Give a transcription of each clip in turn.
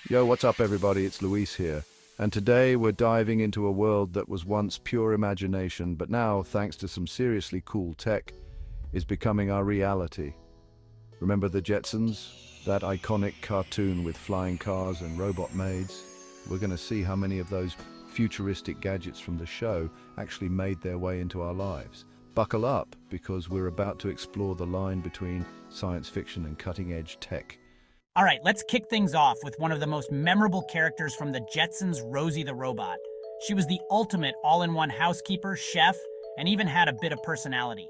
Yo, what's up, everybody? It's Luis here. And today we're diving into a world that was once pure imagination, but now, thanks to some seriously cool tech, is becoming our reality. Remember the Jetsons? That iconic cartoon with flying cars and robot maids? We're going to see how many of those futuristic gadgets from the show actually made their way into our lives. Buckle up, because we're about to explore the line between science fiction and cutting-edge tech. All right, let's kick things off with one of the most memorable characters from the Jetsons, Rosie the Robot. She was the ultimate all-in-one housekeeper, chef, and even had a bit of personality.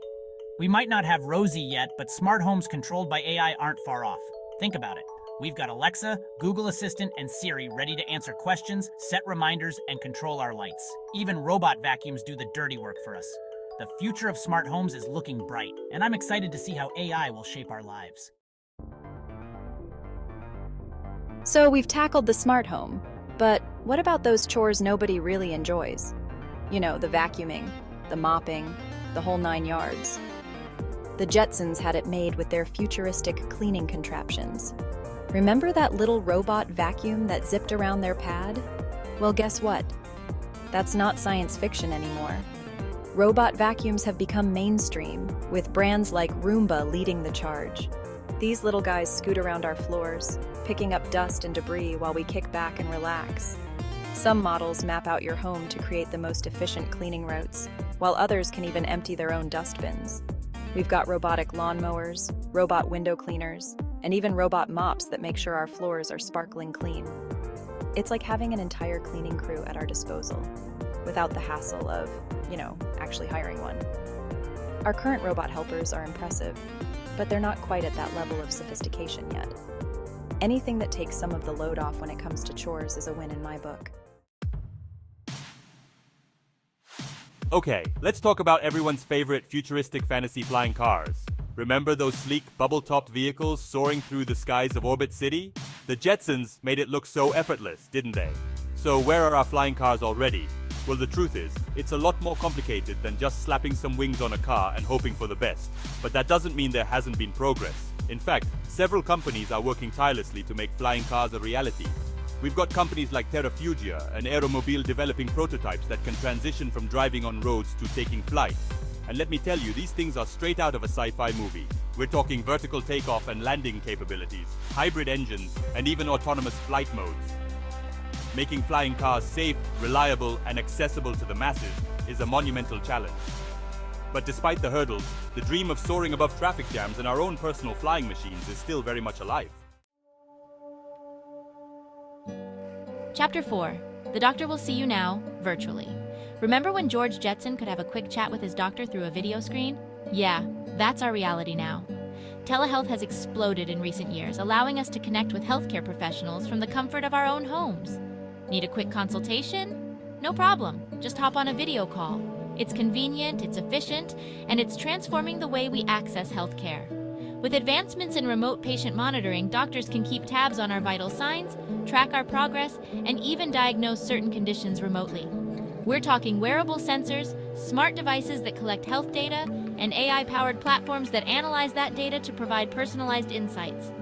We might not have Rosie yet, but smart homes controlled by AI aren't far off. Think about it. We've got Alexa, Google Assistant, and Siri ready to answer questions, set reminders, and control our lights. Even robot vacuums do the dirty work for us. The future of smart homes is looking bright, and I'm excited to see how AI will shape our lives. So we've tackled the smart home, but what about those chores nobody really enjoys? You know, the vacuuming, the mopping, the whole 9 yards. The Jetsons had it made with their futuristic cleaning contraptions. Remember that little robot vacuum that zipped around their pad? Well, guess what? That's not science fiction anymore. Robot vacuums have become mainstream, with brands like Roomba leading the charge. These little guys scoot around our floors, picking up dust and debris while we kick back and relax. Some models map out your home to create the most efficient cleaning routes, while others can even empty their own dustbins. We've got robotic lawnmowers, robot window cleaners, and even robot mops that make sure our floors are sparkling clean. It's like having an entire cleaning crew at our disposal, without the hassle of, actually hiring one. Our current robot helpers are impressive, but they're not quite at that level of sophistication yet. Anything that takes some of the load off when it comes to chores is a win in my book. Okay, let's talk about everyone's favorite futuristic fantasy flying cars. Remember those sleek, bubble-topped vehicles soaring through the skies of Orbit City? The Jetsons made it look so effortless, didn't they? So where are our flying cars already? Well, the truth is, it's a lot more complicated than just slapping some wings on a car and hoping for the best. But that doesn't mean there hasn't been progress. In fact, several companies are working tirelessly to make flying cars a reality. We've got companies like Terrafugia and Aeromobile developing prototypes that can transition from driving on roads to taking flight. And let me tell you, these things are straight out of a sci-fi movie. We're talking vertical takeoff and landing capabilities, hybrid engines, and even autonomous flight modes. Making flying cars safe, reliable, and accessible to the masses is a monumental challenge. But despite the hurdles, the dream of soaring above traffic jams and our own personal flying machines is still very much alive. Chapter 4. The doctor will see you now, virtually. Remember when George Jetson could have a quick chat with his doctor through a video screen? Yeah, that's our reality now. Telehealth has exploded in recent years, allowing us to connect with healthcare professionals from the comfort of our own homes. Need a quick consultation? No problem. Just hop on a video call. It's convenient, it's efficient, and it's transforming the way we access healthcare. With advancements in remote patient monitoring, doctors can keep tabs on our vital signs, track our progress, and even diagnose certain conditions remotely. We're talking wearable sensors, smart devices that collect health data, and AI-powered platforms that analyze that data to provide personalized insights.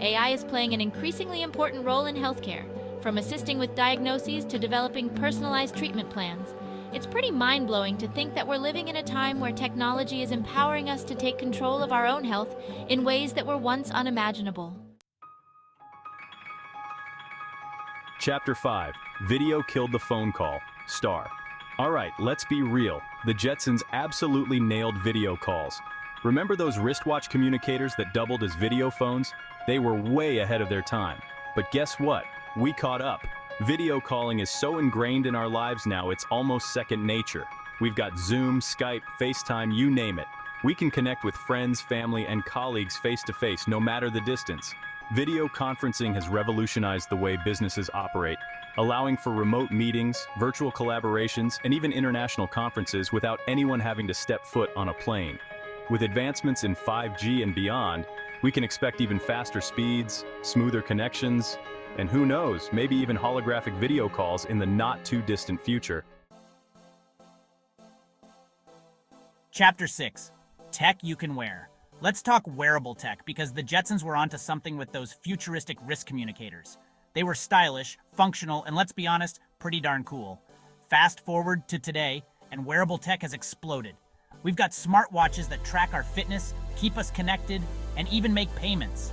AI is playing an increasingly important role in healthcare, from assisting with diagnoses to developing personalized treatment plans. It's pretty mind-blowing to think that we're living in a time where technology is empowering us to take control of our own health in ways that were once unimaginable. Chapter 5. Video killed the phone call. Star. Alright, let's be real. The Jetsons absolutely nailed video calls. Remember those wristwatch communicators that doubled as video phones? They were way ahead of their time. But guess what? We caught up. Video calling is so ingrained in our lives now, it's almost second nature. We've got Zoom, Skype, FaceTime, you name it. We can connect with friends, family, and colleagues face-to-face, no matter the distance. Video conferencing has revolutionized the way businesses operate, allowing for remote meetings, virtual collaborations, and even international conferences without anyone having to step foot on a plane. With advancements in 5G and beyond, we can expect even faster speeds, smoother connections, and who knows, maybe even holographic video calls in the not-too-distant future. Chapter 6. Tech you can wear. Let's talk wearable tech, because the Jetsons were onto something with those futuristic wrist communicators. They were stylish, functional, and let's be honest, pretty darn cool. Fast forward to today, and wearable tech has exploded. We've got smartwatches that track our fitness, keep us connected, and even make payments.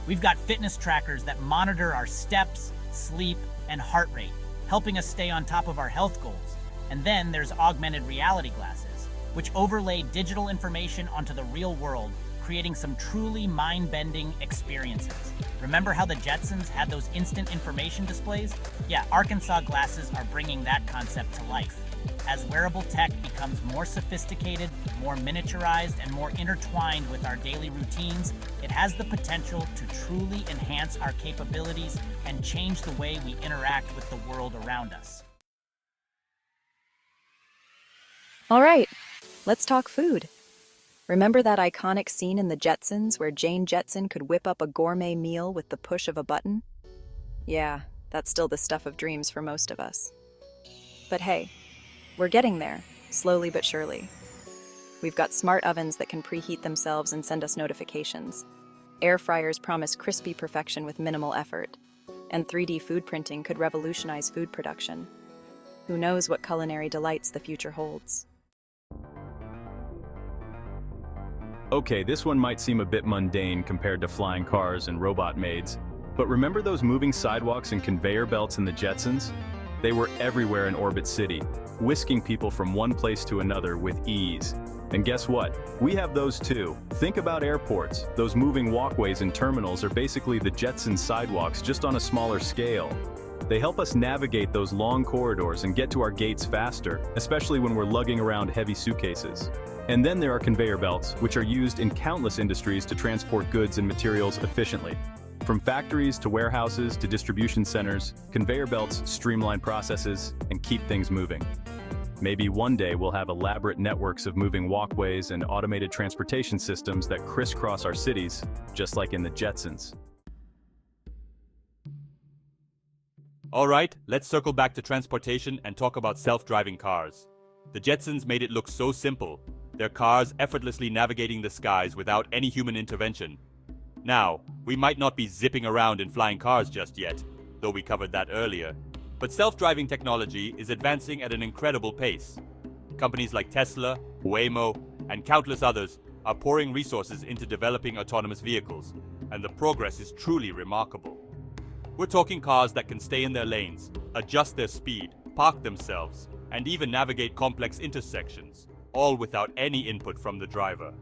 We've got fitness trackers that monitor our steps, sleep, and heart rate, helping us stay on top of our health goals. And then there's augmented reality glasses, which overlay digital information onto the real world, creating some truly mind-bending experiences. Remember how the Jetsons had those instant information displays? Yeah, Arkansas glasses are bringing that concept to life. As wearable tech becomes more sophisticated, more miniaturized, and more intertwined with our daily routines, it has the potential to truly enhance our capabilities and change the way we interact with the world around us. All right, let's talk food. Remember that iconic scene in the Jetsons where Jane Jetson could whip up a gourmet meal with the push of a button? Yeah, that's still the stuff of dreams for most of us. But hey, we're getting there, slowly but surely. We've got smart ovens that can preheat themselves and send us notifications. Air fryers promise crispy perfection with minimal effort. And 3D food printing could revolutionize food production. Who knows what culinary delights the future holds? Okay, this one might seem a bit mundane compared to flying cars and robot maids, but remember those moving sidewalks and conveyor belts in the Jetsons? They were everywhere in Orbit City, whisking people from one place to another with ease. And guess what? We have those too. Think about airports. Those moving walkways and terminals are basically the Jetsons sidewalks, just on a smaller scale. They help us navigate those long corridors and get to our gates faster, especially when we're lugging around heavy suitcases. And then there are conveyor belts, which are used in countless industries to transport goods and materials efficiently. From factories to warehouses to distribution centers, conveyor belts streamline processes and keep things moving. Maybe one day we'll have elaborate networks of moving walkways and automated transportation systems that crisscross our cities, just like in the Jetsons. All right, let's circle back to transportation and talk about self-driving cars. The Jetsons made it look so simple, their cars effortlessly navigating the skies without any human intervention. Now, we might not be zipping around in flying cars just yet, though we covered that earlier, but self-driving technology is advancing at an incredible pace. Companies like Tesla, Waymo, and countless others are pouring resources into developing autonomous vehicles, and the progress is truly remarkable. We're talking cars that can stay in their lanes, adjust their speed, park themselves, and even navigate complex intersections, all without any input from the driver.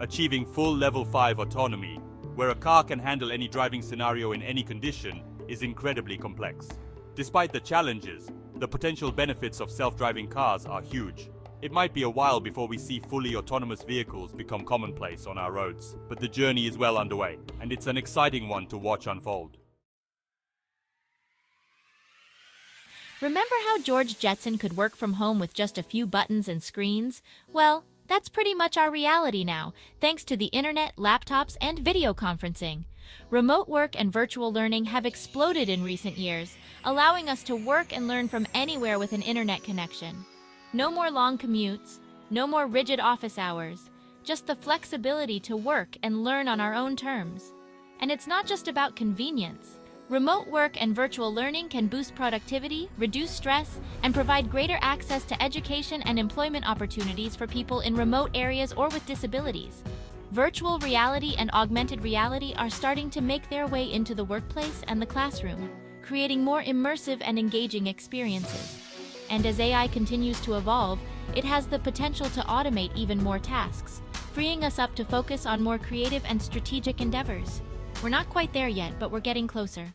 Achieving full Level 5 autonomy, where a car can handle any driving scenario in any condition, is incredibly complex. Despite the challenges, the potential benefits of self-driving cars are huge. It might be a while before we see fully autonomous vehicles become commonplace on our roads, but the journey is well underway, and it's an exciting one to watch unfold. Remember how George Jetson could work from home with just a few buttons and screens? Well, that's pretty much our reality now, thanks to the internet, laptops, and video conferencing. Remote work and virtual learning have exploded in recent years, allowing us to work and learn from anywhere with an internet connection. No more long commutes, no more rigid office hours, just the flexibility to work and learn on our own terms. And it's not just about convenience. Remote work and virtual learning can boost productivity, reduce stress, and provide greater access to education and employment opportunities for people in remote areas or with disabilities. Virtual reality and augmented reality are starting to make their way into the workplace and the classroom, creating more immersive and engaging experiences. And as AI continues to evolve, it has the potential to automate even more tasks, freeing us up to focus on more creative and strategic endeavors. We're not quite there yet, but we're getting closer.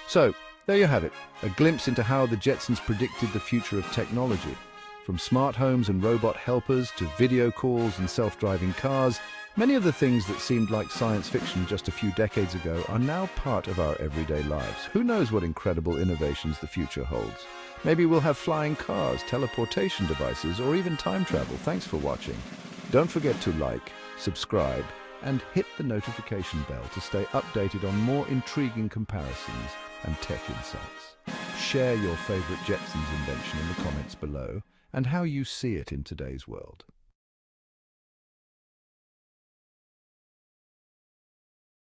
So, there you have it, a glimpse into how the Jetsons predicted the future of technology. From smart homes and robot helpers to video calls and self-driving cars, many of the things that seemed like science fiction just a few decades ago are now part of our everyday lives. Who knows what incredible innovations the future holds? Maybe we'll have flying cars, teleportation devices, or even time travel. Thanks for watching. Don't forget to like, subscribe, and hit the notification bell to stay updated on more intriguing comparisons and tech insights. Share your favorite Jetsons invention in the comments below and how you see it in today's world.